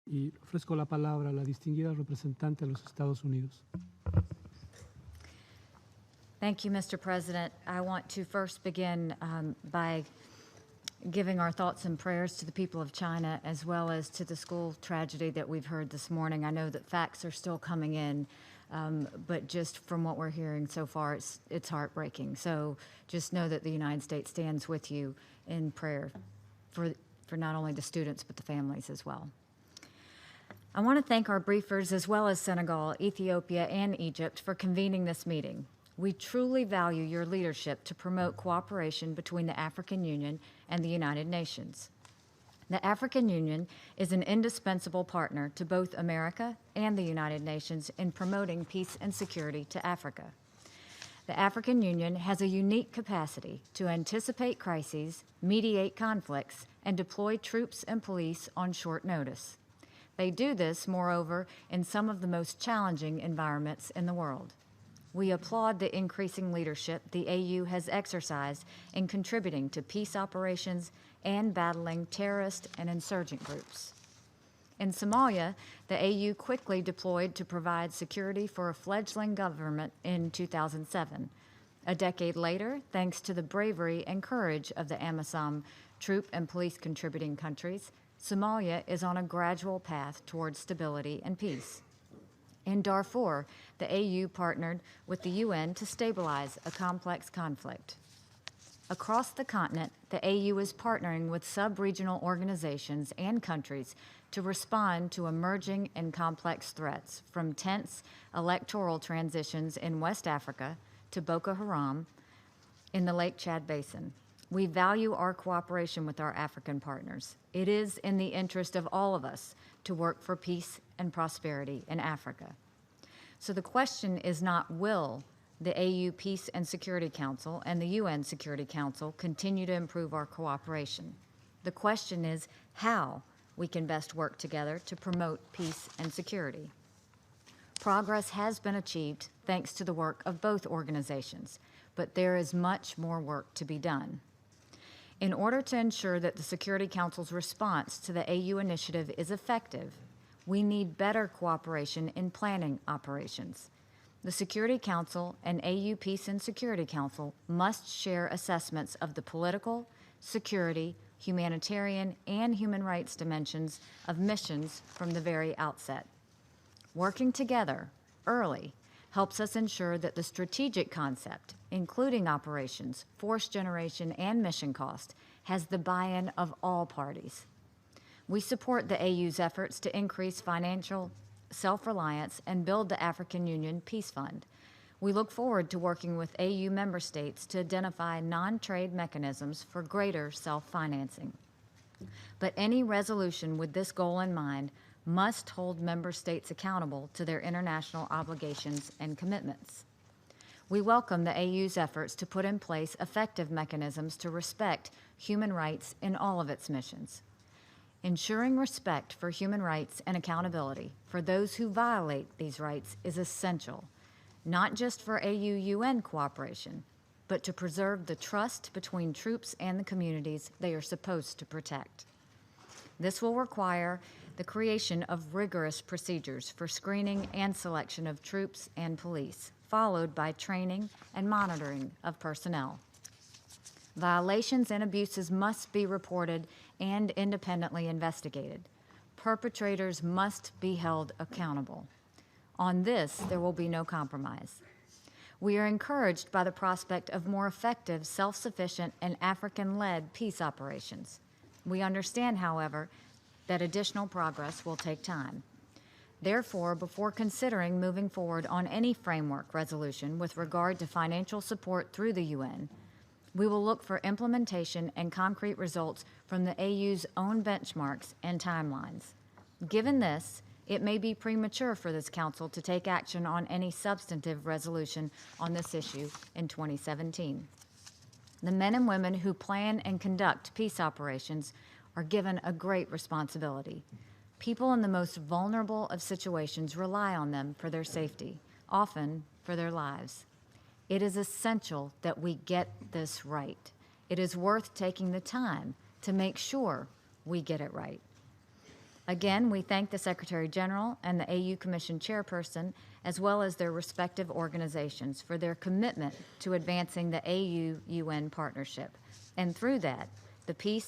Y ofrezco la palabra a la distinguida representante de los Estados Unidos. Thank you, Mr. President. I want to first begin by giving our thoughts and prayers to the people of China, as well as to the school tragedy that we've heard this morning. I know that facts are still coming in, but just from what we're hearing so far, it's heartbreaking. So just know that the United States stands with you in prayer for not only the students, but the families as well. I want to thank our briefers, as well as Senegal, Ethiopia, and Egypt for convening this meeting. We truly value your leadership to promote cooperation between the African Union and the United Nations. The African Union is an indispensable partner to both America and the United Nations in promoting peace and security to Africa. The African Union has a unique capacity to anticipate crises, mediate conflicts, and deploy troops and police on short notice. They do this, moreover, in some of the most challenging environments in the world. We applaud the increasing leadership the AU has exercised in contributing to peace operations and battling terrorist and insurgent groups. In Somalia, the AU quickly deployed to provide security for a fledgling government in 2007. A decade later, thanks to the bravery and courage of the AMISOM troop and police contributing countries, Somalia is on a gradual path towards stability and peace. In Darfur, the AU partnered with the UN to stabilize a complex conflict. Across the continent, the AU is partnering with sub-regional organizations and countries to respond to emerging and complex threats, from tense electoral transitions in West Africa to Boko Haram in the Lake Chad Basin. We value our cooperation with our African partners. It is in the interest of all of us to work for peace and prosperity in Africa. So the question is not will the AU Peace and Security Council and the UN Security Council continue to improve our cooperation. The question is how we can best work together to promote peace and security. Progress has been achieved thanks to the work of both organizations, but there is much more work to be done. In order to ensure that the Security Council's response to the AU initiative is effective, we need better cooperation in planning operations. The Security Council and AU Peace and Security Council must share assessments of the political, security, humanitarian, and human rights dimensions of missions from the very outset. Working together early helps us ensure that the strategic concept, including operations, force generation, and mission cost, has the buy-in of all parties. We support the AU's efforts to increase financial self-reliance and build the African Union Peace Fund. We look forward to working with AU member states to identify non-trade mechanisms for greater self-financing. But any resolution with this goal in mind must hold member states accountable to their international obligations and commitments. We welcome the AU's efforts to put in place effective mechanisms to respect human rights in all of its missions. Ensuring respect for human rights and accountability for those who violate these rights is essential, not just for AU-UN cooperation, but to preserve the trust between troops and the communities they are supposed to protect. This will require the creation of rigorous procedures for screening and selection of troops and police, followed by training and monitoring of personnel. Violations and abuses must be reported and independently investigated. Perpetrators must be held accountable. On this, there will be no compromise. We are encouraged by the prospect of more effective, self-sufficient, and African-led peace operations. We understand, however, that additional progress will take time. Therefore, before considering moving forward on any framework resolution with regard to financial support through the UN, we will look for implementation and concrete results from the AU's own benchmarks and timelines. Given this, it may be premature for this Council to take action on any substantive resolution on this issue in 2017. The men and women who plan and conduct peace operations are given a great responsibility. People in the most vulnerable of situations rely on them for their safety, often for their lives. It is essential that we get this right. It is worth taking the time to make sure we get it right. Again, we thank the Secretary General and the AU Commission Chairperson, as well as their respective organizations, for their commitment to advancing the AU-UN partnership, and through that, the peace,